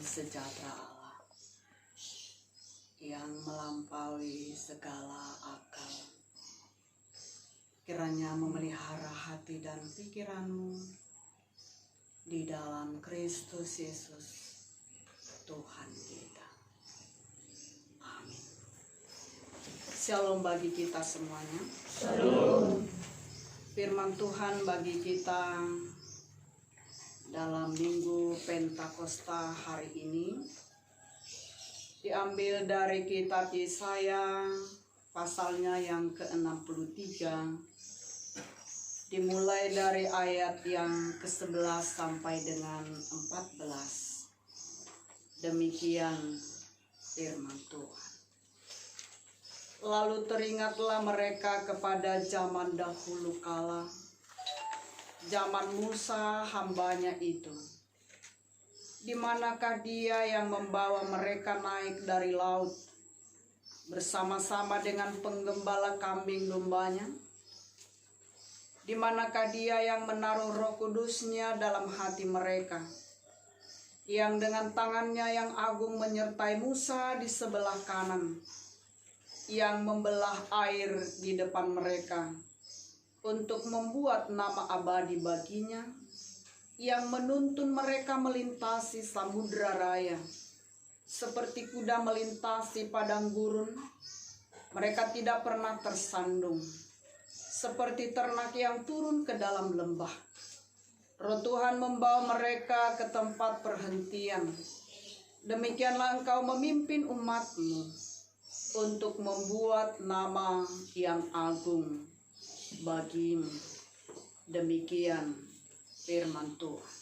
sejahtera Allah yang melampaui segala akal, kiranya memelihara hati dan pikiranmu di dalam Kristus Yesus Tuhan kita. Amin. Shalom bagi kita semuanya. Shalom. Firman Tuhan bagi kita dalam Minggu Pentakosta hari ini diambil dari kitab Yesaya pasalnya yang ke-63, dimulai dari ayat yang ke-11 sampai dengan 14. Demikian firman Tuhan. Lalu teringatlah mereka kepada zaman dahulu kala, zaman Musa hambanya itu. Di manakah dia yang membawa mereka naik dari laut bersama-sama dengan penggembala kambing dombanya? Di manakah dia yang menaruh Roh Kudusnya dalam hati mereka, yang dengan tangannya yang agung menyertai Musa di sebelah kanan, yang membelah air di depan mereka untuk membuat nama abadi baginya, yang menuntun mereka melintasi samudra raya seperti kuda melintasi padang gurun. Mereka tidak pernah tersandung, seperti ternak yang turun ke dalam lembah. Roh Tuhan membawa mereka ke tempat perhentian. Demikianlah engkau memimpin umatmu untuk membuat nama yang agung bagimu. Demikian firman Tuhan.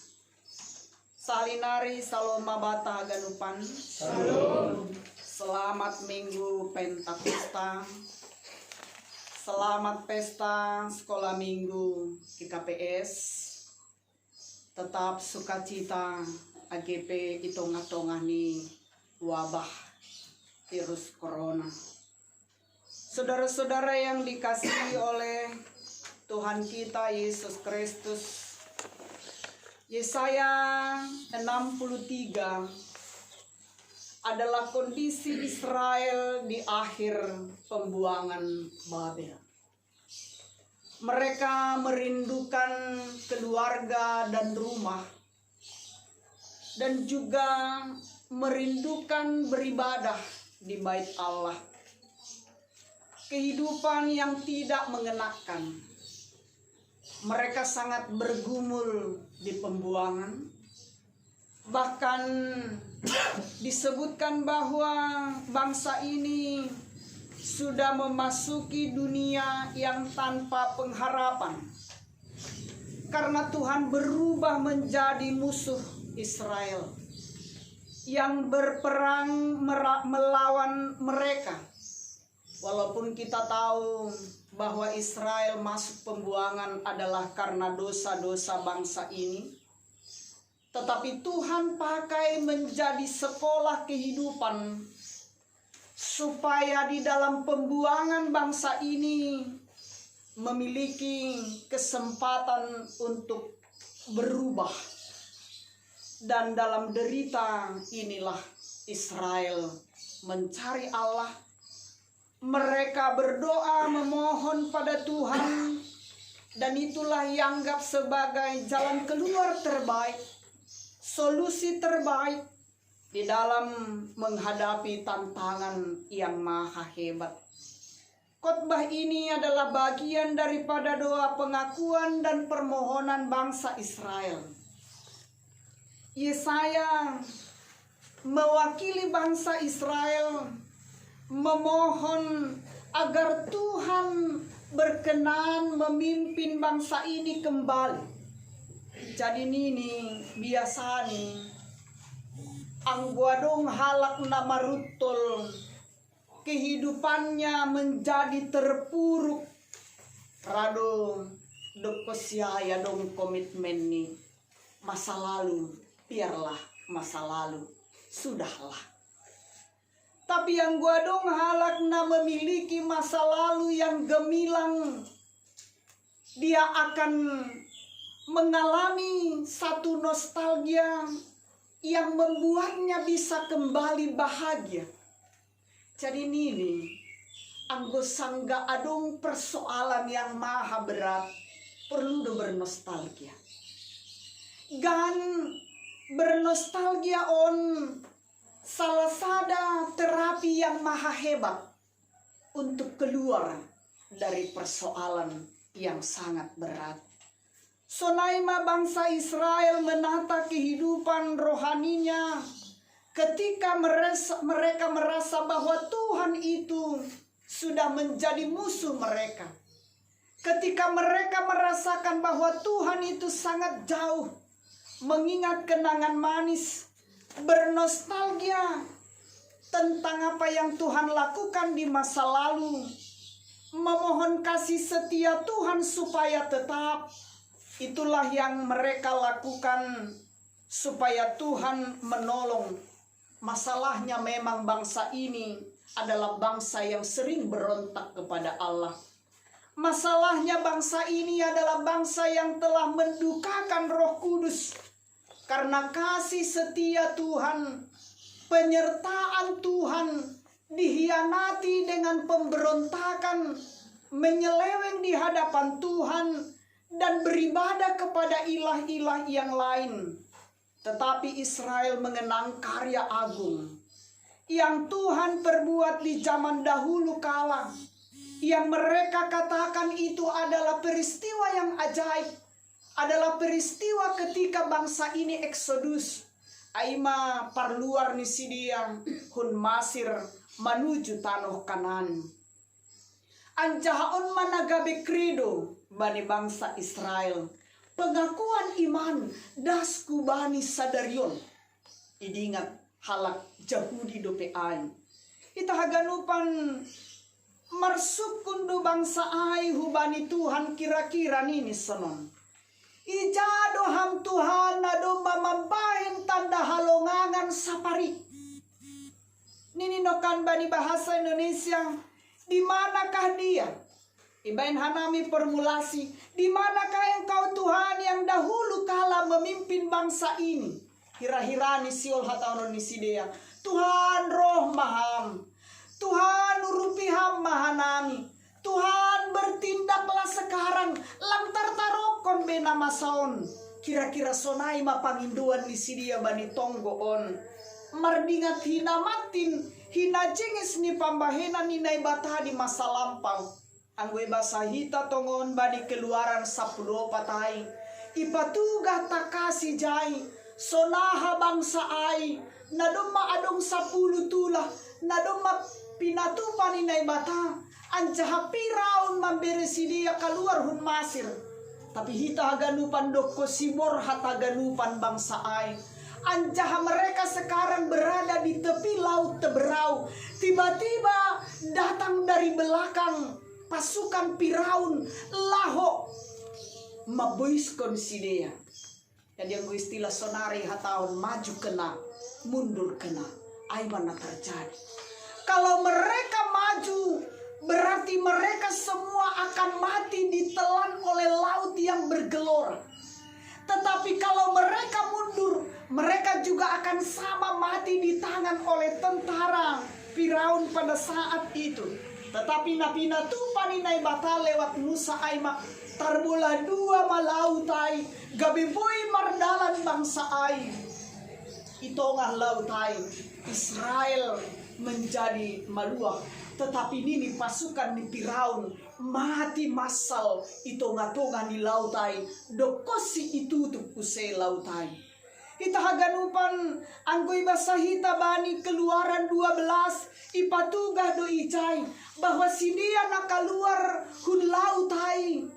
Salinari saloma bata ganupan. Shalom. Selamat Minggu Pentakosta. Selamat pesta sekolah minggu KKPS. Tetap sukacita AGP itong-atongah ni wabah virus corona. Saudara-saudara yang dikasihi oleh Tuhan kita Yesus Kristus, Yesaya 63 adalah kondisi Israel di akhir pembuangan Babel. Mereka merindukan keluarga dan rumah, dan juga merindukan beribadah di bait Allah. Kehidupan yang tidak mengenakan. Mereka sangat bergumul di pembuangan. Bahkan disebutkan bahwa bangsa ini sudah memasuki dunia yang tanpa pengharapan, karena Tuhan berubah menjadi musuh Israel yang berperang melawan mereka. Walaupun kita tahu bahwa Israel masuk pembuangan adalah karena dosa-dosa bangsa ini, tetapi Tuhan pakai menjadi sekolah kehidupan supaya di dalam pembuangan bangsa ini memiliki kesempatan untuk berubah. Dan dalam derita inilah Israel mencari Allah. Mereka berdoa memohon pada Tuhan, dan itulah yang dianggap sebagai jalan keluar terbaik, solusi terbaik di dalam menghadapi tantangan yang maha hebat. Khotbah ini adalah bagian daripada doa pengakuan dan permohonan bangsa Israel. Yesaya mewakili bangsa Israel memohon agar Tuhan berkenan memimpin bangsa ini kembali. Jadi ini biasa nih angguadong halak nama rutol, kehidupannya menjadi terpuruk. Rado dokosiaya dong komitmen nih, masa lalu biarlah masa lalu, sudahlah. Tapi yang gua dong halakna memiliki masa lalu yang gemilang, dia akan mengalami satu nostalgia yang membuatnya bisa kembali bahagia. Jadi nini, anggo sangga adong persoalan yang maha berat, perlu bernostalgia. Dan bernostalgia on salah sada terapi yang maha hebat untuk keluar dari persoalan yang sangat berat. Sonaima bangsa Israel menata kehidupan rohaninya ketika mereka merasa bahwa Tuhan itu sudah menjadi musuh mereka. Ketika mereka merasakan bahwa Tuhan itu sangat jauh, mengingat kenangan manis, bernostalgia tentang apa yang Tuhan lakukan di masa lalu, memohon kasih setia Tuhan supaya tetap. Itulah yang mereka lakukan supaya Tuhan menolong. Masalahnya memang bangsa ini adalah bangsa yang sering berontak kepada Allah. Masalahnya bangsa ini adalah bangsa yang telah mendukakan Roh Kudus. Karena kasih setia Tuhan, penyertaan Tuhan dihianati dengan pemberontakan, menyeleweng di hadapan Tuhan, dan beribadah kepada ilah-ilah yang lain. Tetapi Israel mengenang karya agung yang Tuhan perbuat di zaman dahulu kala, yang mereka katakan itu adalah peristiwa yang ajaib, adalah peristiwa ketika bangsa ini eksodus aima parluar ni sidiang hun Masir menuju tanah Kanan. Anjahaon managabe kredo bani bangsa Israel, pengakuan iman dasku bani sadarion. Idingat halak Jahudi dope ai. Ita haganupan marsuk kundu bangsa ai hubani Tuhan kira-kira nini sonon. Ijado ham Tuhan nado mamabahin tanda halongangan sapari. Nini nokan bani bahasa Indonesia, di manakah dia? Ibain hanami formulasi, di manakah engkau Tuhan yang dahulu kala memimpin bangsa ini? Hira-hirani siol hataonon nisidea. Tuhan roh maham, Tuhan urupiham mahanami, Tuhan bertindaklah sekarang lantar tarokon bena masaon. Kira-kira sonai mapanginduan nisidia bani tonggoon. Mardingat hina matin, hina jengis ni pambahenan ninay bata di masa lampau. Anggoy basahita tongon bani keluaran 10 patay. Ipatugah takasi jay, sonaha bangsa ay, naduma adong 10 tulah, naduma pinatupan inay bata, anjaha piraon mamberesidia kaluar hun Masir. Tapi hita haganupan doko sibor hataganupan bangsa ay. Anjaha mereka sekarang berada di tepi laut Teberau. Tiba-tiba datang dari belakang pasukan Firaun laho mabuiskon sidea. Jadi yang istilah sonari hataon maju kena, mundur kena. Aimana terjadi. Kalau mereka maju, berarti mereka semua akan mati ditelan oleh laut yang bergelora. Tetapi kalau mereka mundur, mereka juga akan sama mati di tangan oleh tentara Firaun pada saat itu. Tetapi napina tupan inay bata lewat Musa aima tarbola 2 malautai gabiboy mardalan bangsa ay. Itongah lautai Israel menjadi maluah. Tetapi nini pasukan ni Firaun mati massal itonga-tonga ni lautai dokosi itutup usai lautai. Ita haganupan anggoy basahita bani Keluaran 12 ipatugah do ijay bahwa si dia nakaluar hun lautai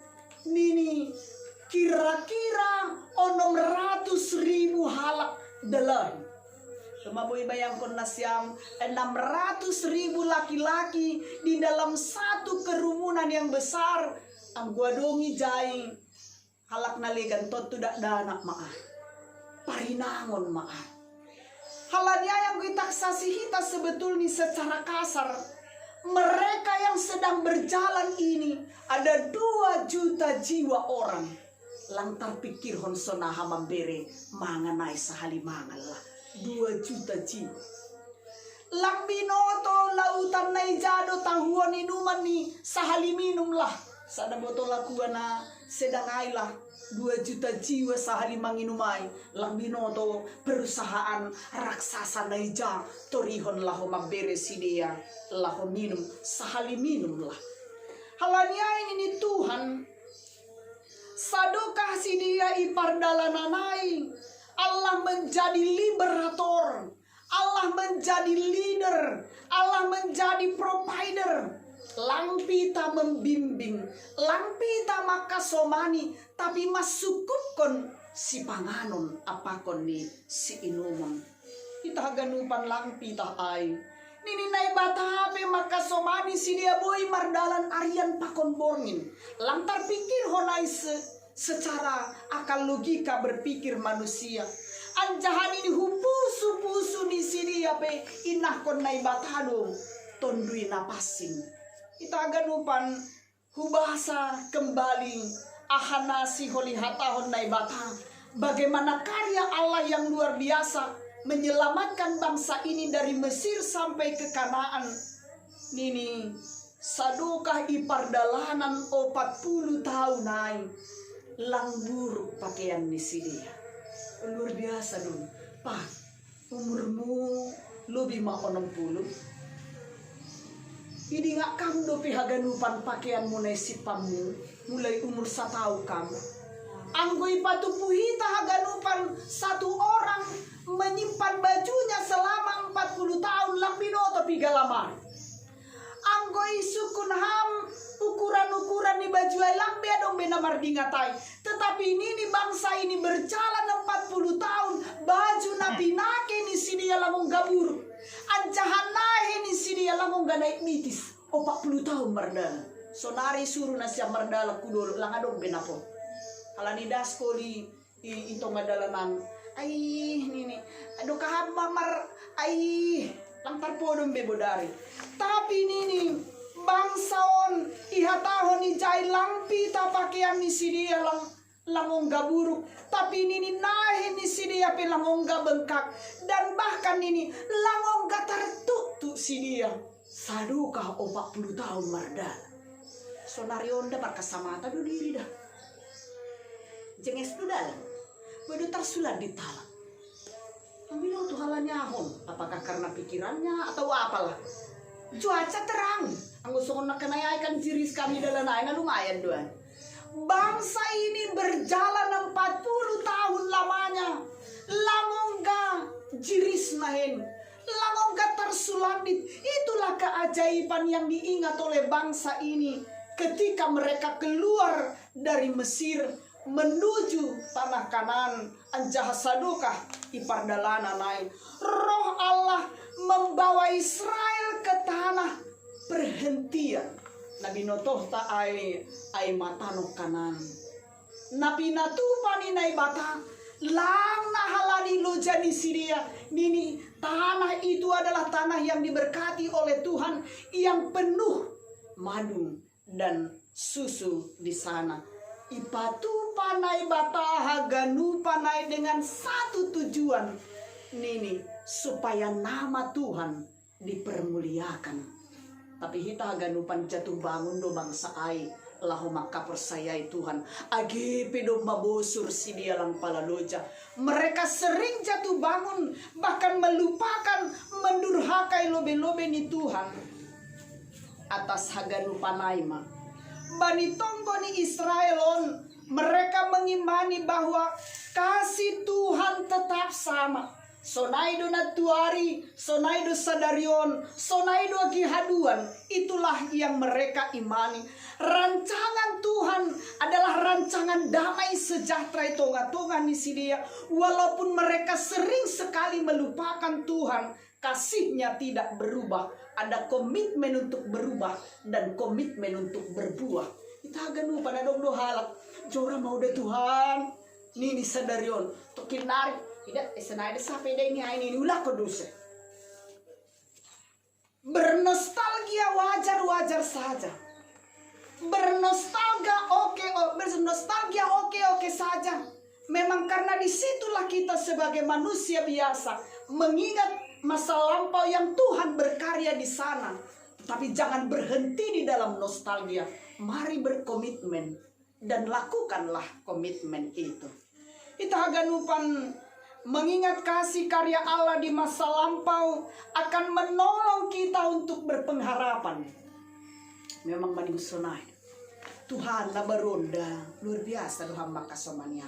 nini kira-kira 600.000 halak dalam. Maboy bayangkon na siyang 600.000 laki-laki di dalam satu kerumunan yang besar. Ang guadongi jay halak naligan tot tidak danak maah. Parinangon maaf. Halanya yang kita saksihita sebetulnya secara kasar. Mereka yang sedang berjalan ini ada 2 juta jiwa orang. Lantar pikir honsonaha mambere manganay sa halimangan lah. 2 juta jiwa. Lang binoto lautan nai jado tahuan inuman ni sahali minumlah. Sada botol lakuana sedang ailah 2 juta jiwa sehari manginumai. Lang binoto perusahaan raksasa naija torihon laho magbere sidia laho minum sahali minum lah. Halanya ini Tuhan sadukah sidia ipardalananai. Allah menjadi liberator, Allah menjadi leader, Allah menjadi provider. Lang pita membimbing, lang pita makasomani, tapi masukupkon si panganon apakon ni si inumon. Kita ganupan lang pita ay. Nini nai batape makasomani si dia boy mardalan arian pakon borngin. Lang terpikir honai secara akal logika berpikir manusia. Anjahan ini hupusu-pusu ni sini ape inah kon nai batado tondui napasing. Kita ganupan hubasa kembali ahana si holi hatahon nai bata. Bagaimana karya Allah yang luar biasa menyelamatkan bangsa ini dari Mesir sampai ke Kanaan. Nini sadukah ipardalanan 40 tahun nai. Lang buruk pakaian ni dia. Luar biasa dong. Pak, umurmu lebih mah 60. Ini ngak kamu do pihaganupan pakaianmu nesipamu mulai umur 1 tahun kamu. Anggoi patu puhita haganupan 1 orang menyimpan bajunya selama 40 tahun lang binoto pigalamar. Anggoi sukun ham ukuran-ukuran di baju lang bedong benamar dingatai. Tetapi ini bangsa ini berjalan 40 tahun baju napi nake ni sidia lamong gabur. Ancahan nahe ni sidia lamong ganaik mitis. 40 tahun merdala. Sonari suruh nasya merdala kudolo lang adong benapo. Halani dasko di ito madalanan. Ay nini. Ado kahaba mar ay lantar podong bebodari. Tapi nini bangsaon ihatahon ni jai langpita pakaian ni sidia langongga buruk. Tapi nini nahe ni sidia pe langongga bengkak. Dan bahkan nini langongga tertutup sidia. Sadukah 40 tahun mardal. Sonarionda markasamata do diri dah. Jenges tu dalam. Bodoh tersulat di talak. Ambil tuh halanya hon. Apakah karena pikirannya atau apalah. Cuaca terang. Anggo songon nakanayaikan jiris kami dalam naina lumayan doan. Bangsa ini berjalan 40 tahun lamanya. Langongga jiris nahen. Langongga tersulandit. Itulah keajaiban yang diingat oleh bangsa ini ketika mereka keluar dari Mesir menuju tanah Kanaan. Anjah sadukah ipardalana naik. Roh Allah membawa Israel ke tanah perhentian. Nabi notoh ta ay matano Kanaan. Nabi natupani nai bata lang nahalani lojani sidia. Nini tanah itu adalah tanah yang diberkati oleh Tuhan, yang penuh madu dan susu di sana. Ipatu panai bataha ganu panai dengan satu tujuan nini supaya nama Tuhan dipermuliakan. Tapi kita ganupan jatuh bangun do bangsa ai lahu maka persayai Tuhan age pedo mabosur si dia lang palaloja. Mereka sering jatuh bangun bahkan melupakan mendurhakai lobe-lobe ni Tuhan atas haganu panaima. Bani tonggo ni Israelon, mereka mengimani bahwa kasih Tuhan tetap sama. Sonaido natuari, sonaido sadarion, sonaido gihaduan. Itulah yang mereka imani. Rancangan Tuhan adalah rancangan damai sejahtera tonga-tonga ni sidia. Walaupun mereka sering sekali melupakan Tuhan, kasihnya tidak berubah. Ada komitmen untuk berubah dan komitmen untuk berbuah. Kita ganu pada dong halak. Jora mau deh Tuhan. Nini sadarion. Tokin narik. Tidak, senai sampai deh ini ulah koduse. Bernostalgia wajar-wajar saja. Bernostalgia oke saja. Memang karena disitulah kita sebagai manusia biasa mengingat masa lampau yang Tuhan berkarya di sana. Tapi jangan berhenti di dalam nostalgia. Mari berkomitmen dan lakukanlah komitmen itu. Kita haganupan mengingat kasih karya Allah di masa lampau akan menolong kita untuk berpengharapan. Memang maning sunai. Tuhan na baronda luar biasa doha makasomania.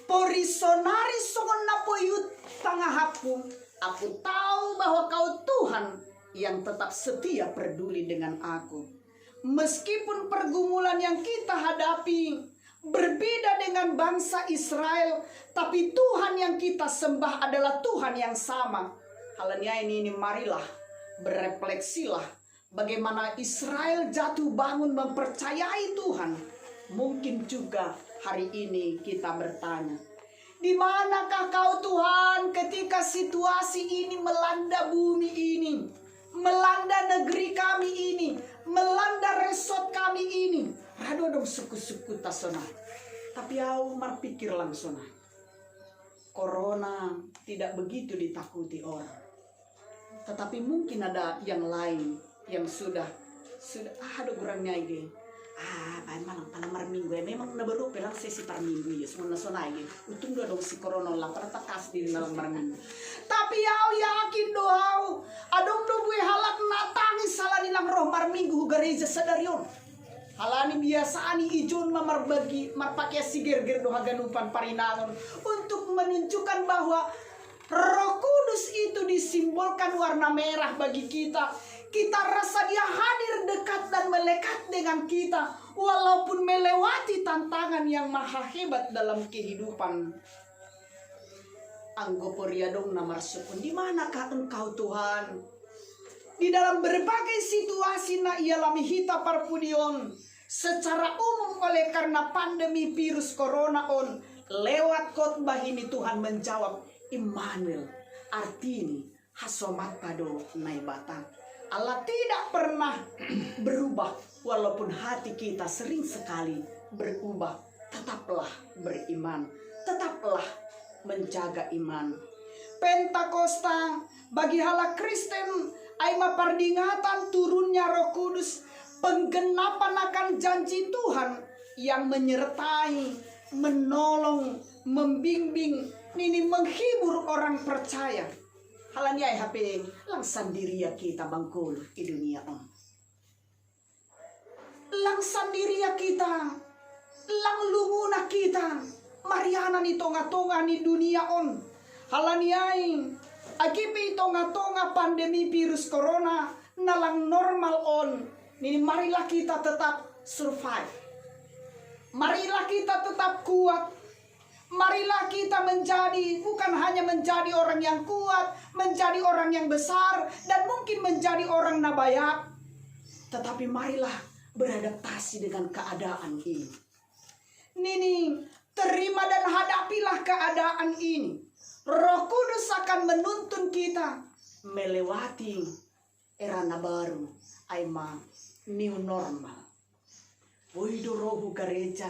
Porisonari songon na poyut tangahapu. Aku tahu bahwa kau Tuhan yang tetap setia peduli dengan aku. Meskipun pergumulan yang kita hadapi berbeda dengan bangsa Israel, tapi Tuhan yang kita sembah adalah Tuhan yang sama. Halnya ini marilah berefleksilah bagaimana Israel jatuh bangun mempercayai Tuhan. Mungkin juga hari ini kita bertanya, di manakah kau Tuhan ketika situasi ini melanda bumi ini, melanda negeri kami ini, melanda resort kami ini. Rado dong suku-suku tasona. Tapi aku berpikir langsung, corona tidak begitu ditakuti orang. Tetapi mungkin ada yang lain yang sudah ada kurangnya ini. Malang palamar minggu ya memang na baru pelang sesi par minggu ya semua nasonai ya. Untung dong si corona lah pada takas di malam minggu. Tapi aku yakin doau adong do gue halak natangis salah nilang roh mar minggu gereja sadarion. Halani biasa ani ijon mamarbagi marpakai siger-ger doha ganupan parinangon untuk menunjukkan bahwa Roh Kudus itu disimbolkan warna merah bagi kita. Kita rasa dia hadir dekat dan melekat dengan kita, walaupun melewati tantangan yang maha hebat dalam kehidupan. Anggoporiadong namar sukun, di manakah engkau Tuhan? Di dalam berbagai situasi na ialami hita parpudion, secara umum oleh karena pandemi virus corona on, lewat khotbah ini Tuhan menjawab, Immanuel, artini hasomat pado naibatan. Allah tidak pernah berubah walaupun hati kita sering sekali berubah. Tetaplah beriman, tetaplah menjaga iman. Pentakosta bagi halak Kristen aima pardingatan turunnya Roh Kudus, penggenapan akan janji Tuhan yang menyertai, menolong, membimbing, ini menghibur orang percaya. Halanya HP langsan diri ya kita bangkul di dunia on. Langsan diri ya kita, lang lunguna kita, mariana ni tonga-tonga ni dunia on. Halaniai, akipi tonga-tonga pandemi virus corona, nalang normal on. Ini marilah kita tetap survive. Marilah kita tetap kuat. Marilah kita menjadi, bukan hanya menjadi orang yang kuat, menjadi orang yang besar, dan mungkin menjadi orang nabaya. Tetapi marilah beradaptasi dengan keadaan ini. Nini, terima dan hadapilah keadaan ini. Roh Kudus akan menuntun kita melewati era baru, aima new normal. Woido rohu gereja.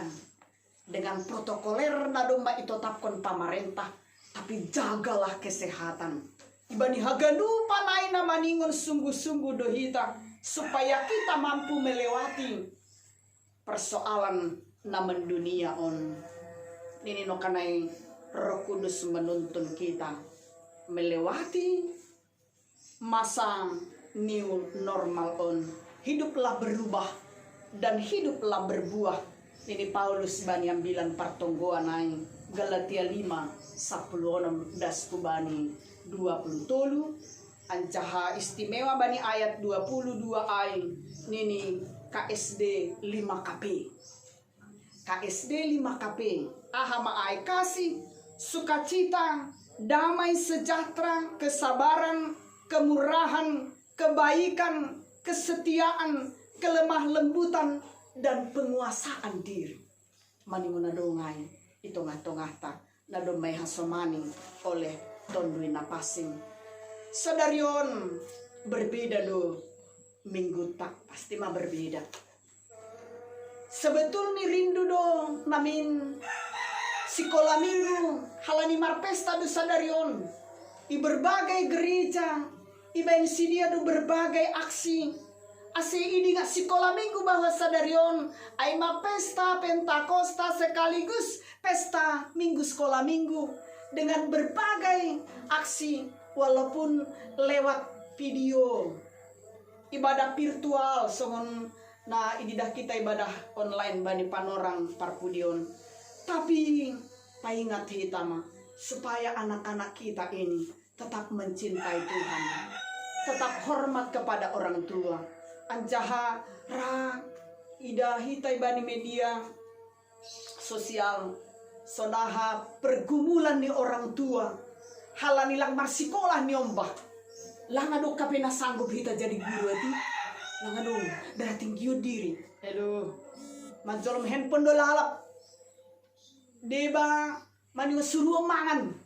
Dengan protokoler na domba itu tetapkan pemerintah, tapi jagalah kesehatan. Ibani haganu panai na maningon sungguh-sungguh dohita, supaya kita mampu melewati persoalan na mendunia on. Nini no kanai Roh Kudus menuntun kita melewati masa new normal on. Hiduplah berubah dan hiduplah berbuah. Ini Paulus bani yang bilang partonggoan ay Galatia 5:10 das kubani 20 ancaha istimewa bani ayat 22 ay nini KSD 5KP. KSD 5KP ahama ay kasih, sukacita, damai sejahtera, kesabaran, kemurahan, kebaikan, kesetiaan, kelemah lembutan, dan penguasaan diri. Manimuna dongay ito nga ta na domay hasomani oleh tondui napasing. Sadarion berbeda do minggu tak pasti mah berbeda. Sebetulnya rindu dong namin sekolah minggu halani marpesta do sadarion. di berbagai gereja, ibain si dia do berbagai aksi. Ase ini nggak sekolah minggu bahwa sadarion, aima pesta Pentakosta sekaligus pesta minggu sekolah minggu dengan berbagai aksi, walaupun lewat video, ibadah virtual, songon. Nah, ini dah kita ibadah online bani panorang parpudion. Tapi paingat hitama supaya anak-anak kita ini tetap mencintai Tuhan, tetap hormat kepada orang tua. Anjaha ra ida hitai bani media sosial sodaha pergumulan ni orang tua halanilang marsikolah ni ombah langadok kapena sanggup hita jadi guru ati langadong darah tinggi diri aduh mancolom handphone do lalap deba mani suruh mangan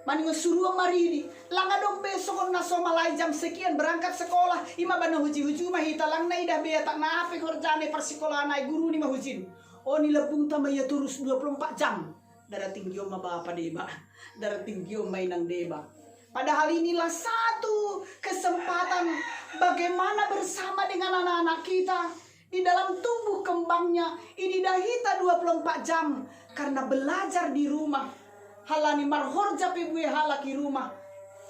mani suruh maridi langadong besok na somalay jam sekian berangkat sekolah ima bana huji-huji mah hita lang na ida beya tak na ape korjane persekolahan ay guru ni mahujin oh ni lepung tama ya terus 24 jam darah tinggi ma bapa deba darah tinggi mainang deba. Padahal inilah satu kesempatan bagaimana bersama dengan anak-anak kita di dalam tubuh kembangnya ini dahita 24 jam karena belajar di rumah. Halani marhorja pebue halaki rumah.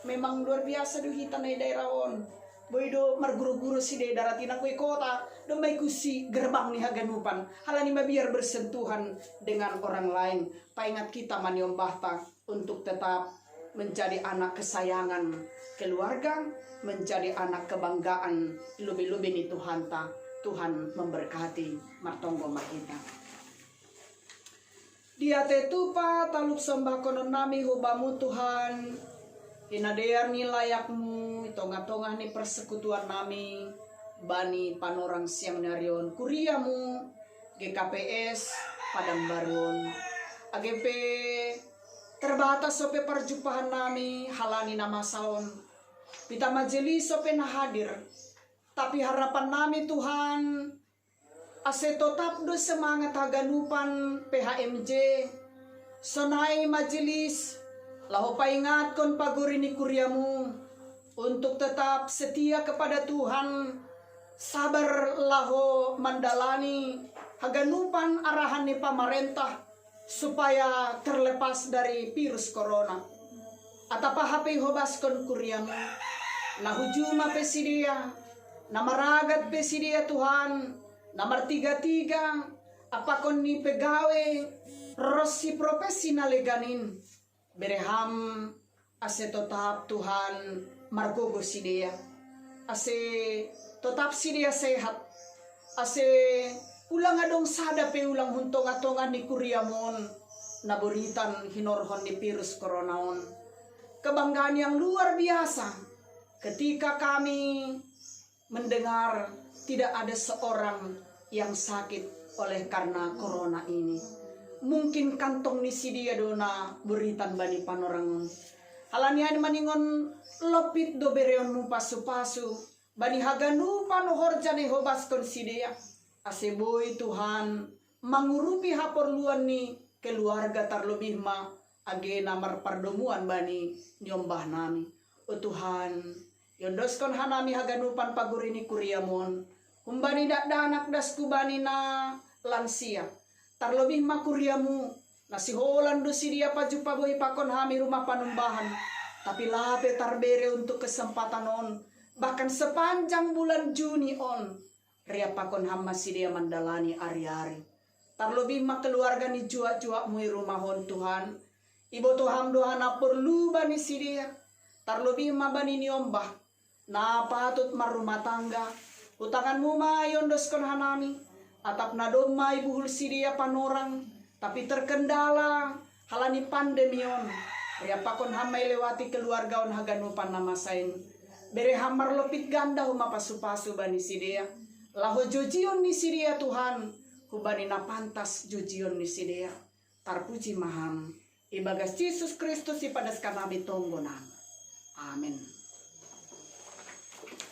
Memang luar biasa do hita na daerah on. Boydo marguru-guru si de daratina kue kota do may kusi gerbang ni haganupan. Halani mabiar bersentuhan dengan orang lain. Paingat kita maniom bahta untuk tetap menjadi anak kesayangan keluarga, menjadi anak kebanggaan lebih-lebih ni Tuhan ta. Tuhan memberkati martonggo kita. Dia tetupa talup sembah konon nami hubamu Tuhan. Inadear ni layakmu, tongah-tongah ni persekutuan nami, bani panorang siang narion, kuriamu, GKPS, Padang Baron, AGP, terbatas sope perjumpaan nami, halani nama saon, pita majelis sope na hadir, tapi harapan nami Tuhan, ase tetap do semangat haganupan PHMJ, sonai majelis, lahu paingat kon pagurini kuriamu untuk tetap setia kepada Tuhan, sabar lahu mandalani haganupan arahan ni pamarentah supaya terlepas dari virus corona. Atapa HP hobas kon kuriamu, nahujuma pesidia, namaragat pesidia Tuhan, nomor 33 apakon ni pegawe rosi profesi naleganin bereham ase tetap Tuhan margogo sidia ase tetap sidia sehat ase ulang adong sada pe ulang huntong-atongan ni kuriamon naburitan hinorhon ni virus coronaon. Kebanggaan yang luar biasa ketika kami mendengar tidak ada seorang yang sakit oleh karena corona ini. Mungkin kantong ni sidia dona beritan bani panorangon. Halanian maningon lopit do bereon mu pasu-pasu. Bani haganu panohorjane hobas kon sidia. Aseboy Tuhan mangurupi haporluan ni keluarga terlebih ma agena marpardomuan bani nyombah nami. O Tuhan, yondoskon hanami haganupan pagurini kuriamon. Humbani dak danak das kubani na lansia. Terlebih makuriamu nasi holan do sidia paju paboy pakon hami rumah panumbahan. Tapi labe tarbere untuk kesempatan on. Bahkan sepanjang bulan Juni on. Ria pakon hama sidia mandalani ari-ari. Terlebih mak keluarga ni jua-jua mui rumahon Tuhan. Ibu Tuhan dohana perlu bani sidia. Terlebih ma bani niombah. Na patut marumah tangga. Utanganmu ma yondoskon hanami. Atap nadom mai buhul sidia panorang. Tapi terkendala halani pandemion. Ria pakon hamai lewati keluarga on haganupan nama sain. Bere hamar lopit ganda huma pasu-pasu bani sidia. Laho jojion ni sidia Tuhan. Hubani na pantas jojion ni sidia. Tarpuji maham. Ibagas Yesus Kristus ipadas kanami tonggonan. Amin.